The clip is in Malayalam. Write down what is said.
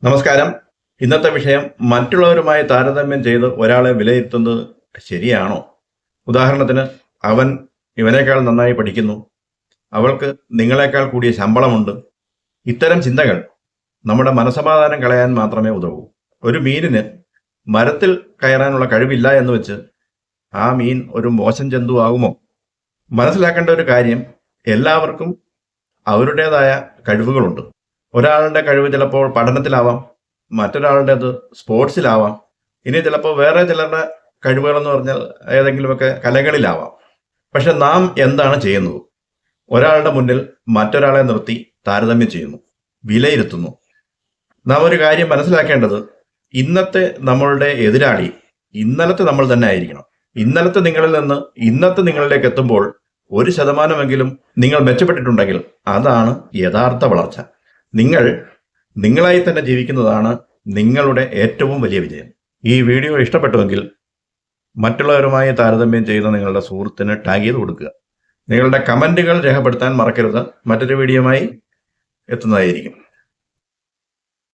നമസ്കാരം. ഇന്നത്തെ വിഷയം മറ്റുള്ളവരുമായി താരതമ്യം ചെയ്ത് ഒരാളെ വിലയിരുത്തുന്നത് ശരിയാണോ? ഉദാഹരണത്തിന്, അവൻ ഇവനേക്കാൾ നന്നായി പഠിക്കുന്നു, അവൾക്ക് നിങ്ങളെക്കാൾ കൂടിയ ശമ്പളമുണ്ട്. ഇത്തരം ചിന്തകൾ നമ്മുടെ മനസമാധാനം കളയാൻ മാത്രമേ ഉതവൂ. ഒരു മീനിന് മരത്തിൽ കയറാനുള്ള കഴിവില്ല എന്ന് വെച്ച് ആ മീൻ ഒരു മോശം ജന്തു ആകുമോ? മനസ്സിലാക്കേണ്ട ഒരു കാര്യം, എല്ലാവർക്കും അവരുടേതായ കഴിവുകളുണ്ട്. ഒരാളുടെ കഴിവ് ചിലപ്പോൾ പഠനത്തിലാവാം, മറ്റൊരാളുടേത് സ്പോർട്സിലാവാം, ഇനി ചിലപ്പോൾ വേറെ ചിലരുടെ കഴിവുകളെന്ന് പറഞ്ഞാൽ ഏതെങ്കിലുമൊക്കെ കലകളിലാവാം. പക്ഷെ നാം എന്താണ് ചെയ്യുന്നത്? ഒരാളുടെ മുന്നിൽ മറ്റൊരാളെ നിർത്തി താരതമ്യം ചെയ്യുന്നു, വിലയിരുത്തുന്നു. നാം ഒരു കാര്യം മനസ്സിലാക്കേണ്ടത്, ഇന്നത്തെ നമ്മളുടെ എതിരാളി ഇന്നലത്തെ നമ്മൾ തന്നെ ആയിരിക്കണം. ഇന്നലത്തെ നിങ്ങളിൽ നിന്ന് ഇന്നത്തെ നിങ്ങളിലേക്ക് എത്തുമ്പോൾ 1% നിങ്ങൾ മെച്ചപ്പെട്ടിട്ടുണ്ടെങ്കിൽ അതാണ് യഥാർത്ഥ വളർച്ച. നിങ്ങൾ നിങ്ങളായി തന്നെ ജീവിക്കുന്നതാണ് നിങ്ങളുടെ ഏറ്റവും വലിയ വിജയം. ഈ വീഡിയോ ഇഷ്ടപ്പെട്ടുവെങ്കിൽ മറ്റുള്ളവരുമായി താരതമ്യം ചെയ്യുന്ന നിങ്ങളുടെ സുഹൃത്തിന് ടാഗ് ചെയ്ത് കൊടുക്കുക. നിങ്ങളുടെ കമന്റുകൾ രേഖപ്പെടുത്താൻ മറക്കരുത്. മറ്റൊരു വീഡിയോയുമായി എത്തുന്നതായിരിക്കും.